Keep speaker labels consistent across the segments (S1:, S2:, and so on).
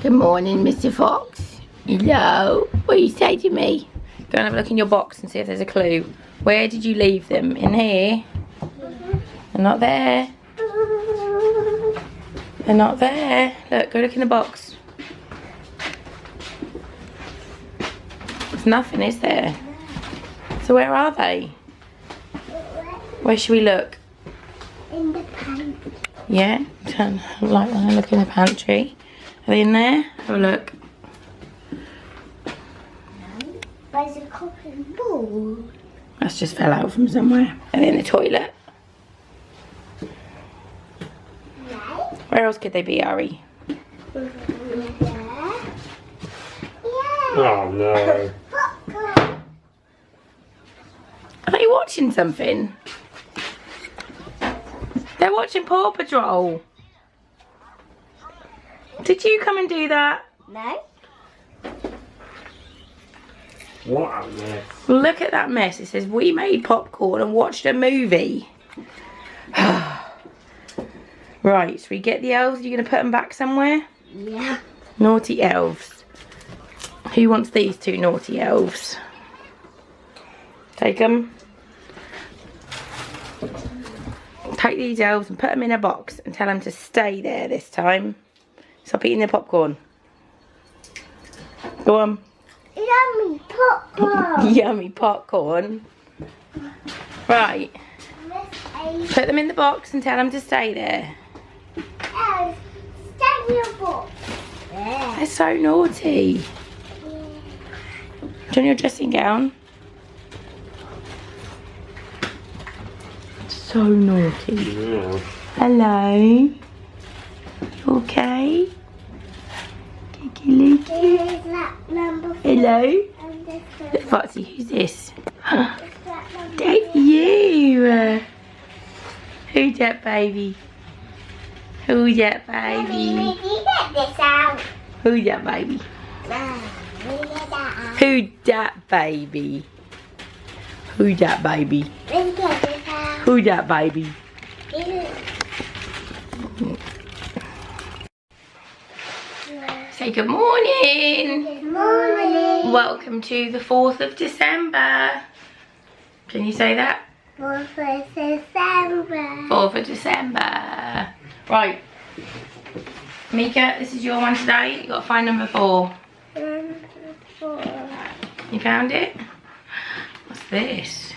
S1: Good morning, Mr. Fox. Hello. What do you say to me? Go and have a look in your box and see if there's a clue. Where did you leave them? In here? They're not there. They're not there. Look, go look in the box. There's nothing, is there? So where are they? Where should we look?
S2: In the pantry.
S1: Yeah, turn the light on and look in the pantry. Are they in there? Have a look.
S2: Where's the cotton ball?
S1: That's just fell out from somewhere. Are they in the toilet?
S2: No.
S1: Where else could they be, Ari?
S2: Yeah.
S3: Oh no.
S2: Popcorn.
S1: Are they watching something? They're watching Paw Patrol. Did you come and do that?
S2: No.
S3: What a mess.
S1: Look at that mess. It says we made popcorn and watched a movie. Right, so we get the elves. You're going to put them back somewhere?
S2: Yeah.
S1: Naughty elves. Who wants these two naughty elves? Take them. Take these elves and put them in a box and tell them to stay there this time. Stop eating the popcorn. Go on.
S2: Yummy popcorn.
S1: Yummy popcorn. Right. Put them in the box and tell them to stay there.
S2: Stay in your box. Yeah.
S1: They're so naughty. Turn your dressing gown. So naughty.
S3: Yeah.
S1: Hello. You okay? Kiki Luki.
S2: Here's that number 4.
S1: Hello.
S2: And this one.
S1: Look, Foxy, who's this?
S2: That number
S1: That's you. Who's that baby? Who's that baby?
S2: Maybe get this out.
S1: Who's that baby?
S2: We get that out.
S1: Who's that baby? Who's that baby?
S2: Let's get this out.
S1: Who's that baby? Say good morning.
S2: Good morning.
S1: Welcome to the 4th of December. Can you say that?
S2: 4th of December.
S1: 4th of December. Right. Mika, this is your one today. You got to find number 4.
S2: Number 4.
S1: You found it? What's this?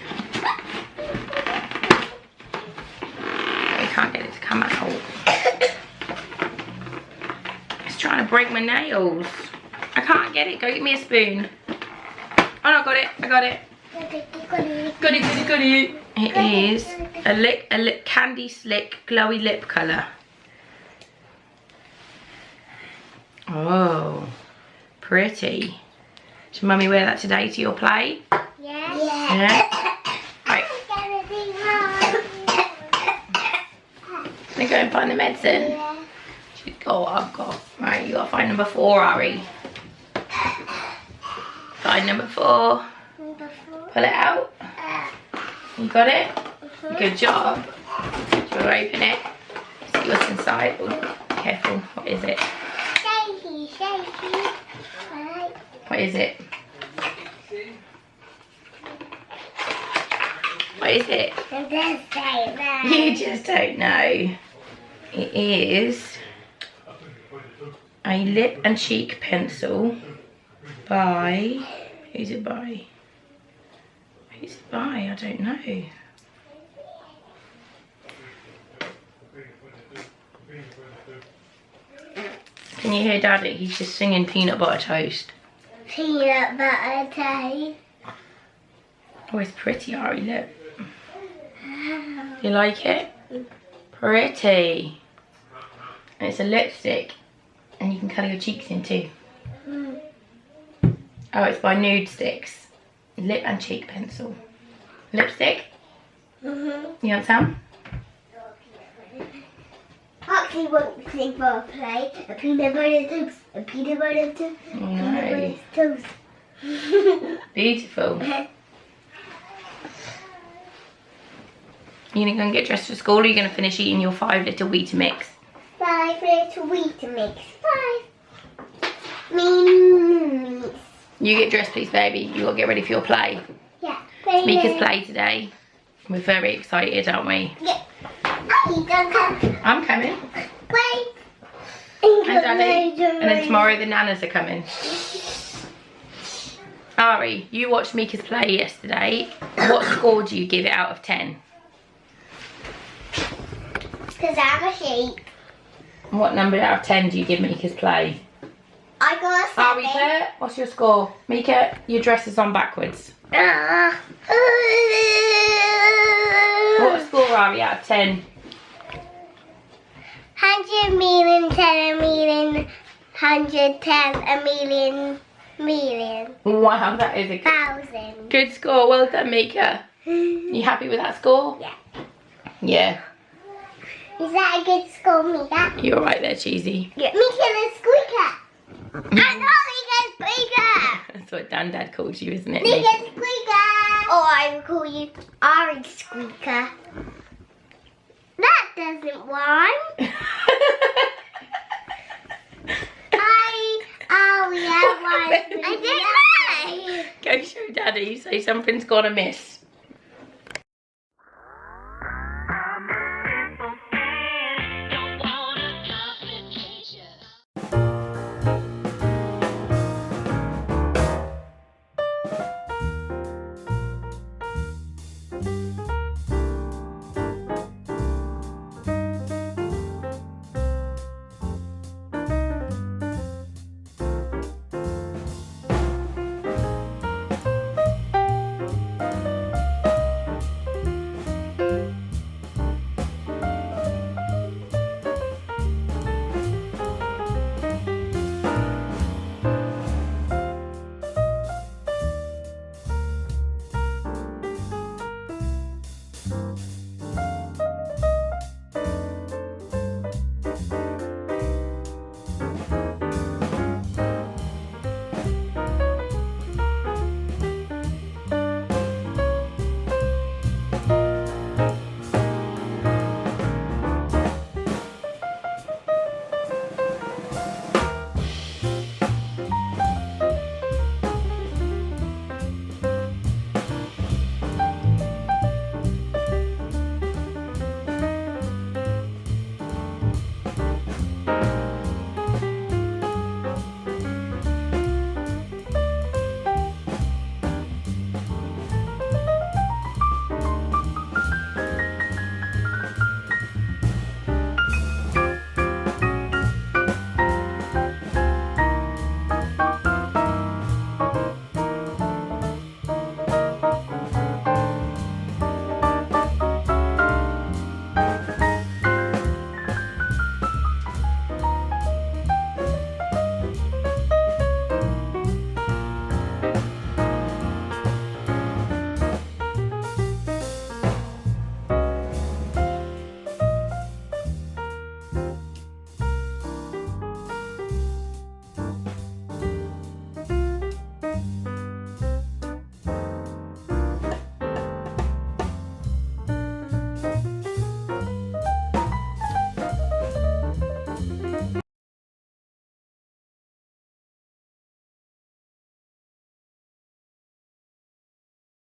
S1: I can't get it to come out. It's trying to break my nails. I can't get it. Go get me a spoon. Oh no, I got it. I got it. Got it. It is a lip candy slick glowy lip colour. Oh, pretty. Should Mummy wear that today to your play?
S2: Yeah.
S1: Yeah. Right. Let me go and find the medicine.
S2: Yeah.
S1: Oh, I've got. Right, you gotta find number 4, Ari. Find number 4.
S2: Number 4.
S1: Pull it out. You got it? Good job. Do you want to open it? See what's inside. Oh, careful. What is it?
S2: Shaky. Right.
S1: What is it? What is it?
S2: And then say that.
S1: You just don't know. It is a lip and cheek pencil by... Who's it by? Who's it by? I don't know. Can you hear Daddy? He's just singing Peanut Butter Toast.
S2: Peanut butter toast.
S1: Oh, it's pretty, Ari, look. You like it? Pretty. And it's a lipstick. And you can colour your cheeks in too. Oh, it's by Nude Sticks. Lip and cheek pencil. Lipstick? You want some?
S2: Foxy, actually want to sing for a play. A peanut butter toast. A peanut butter toast.
S1: Oh,
S2: Peanut
S1: no.
S2: butter toast.
S1: Beautiful. You gonna go and get dressed for school, or are you gonna finish eating your 5 litre Weetamix?
S2: 5 little Weetamix. 5. Me.
S1: You get dressed, please, baby. You gotta get ready for your play.
S2: Yeah.
S1: Mika's play today. We're very excited, aren't we?
S2: Yeah. Don't come.
S1: I'm coming.
S2: Wait.
S1: And Daddy. And then tomorrow the nanas are coming. Ari, you watched Mika's play yesterday. What score do you give it out of 10?
S2: Because I'm a sheep.
S1: What number out of 10 do you give Mika's play?
S2: I got a 7.
S1: Ari, Claire, what's your score? Mika, your dress is on backwards. What score, Ari, out of 10?
S2: 100 million, 10 million, 110 a million.
S1: Wow, that is a
S2: Thousand.
S1: good score. Well done, Mika. You happy with that score?
S2: Yeah.
S1: Yeah.
S2: Is that a good score, Mika?
S1: You're right there, Cheesy.
S2: Yeah. Mika the squeaker. I know Mika squeaker.
S1: That's what Dad calls you, isn't it?
S2: Mika squeaker. Or I will call you Ari squeaker. That doesn't rhyme. I didn't know.
S1: Go show Daddy, say something's gone amiss.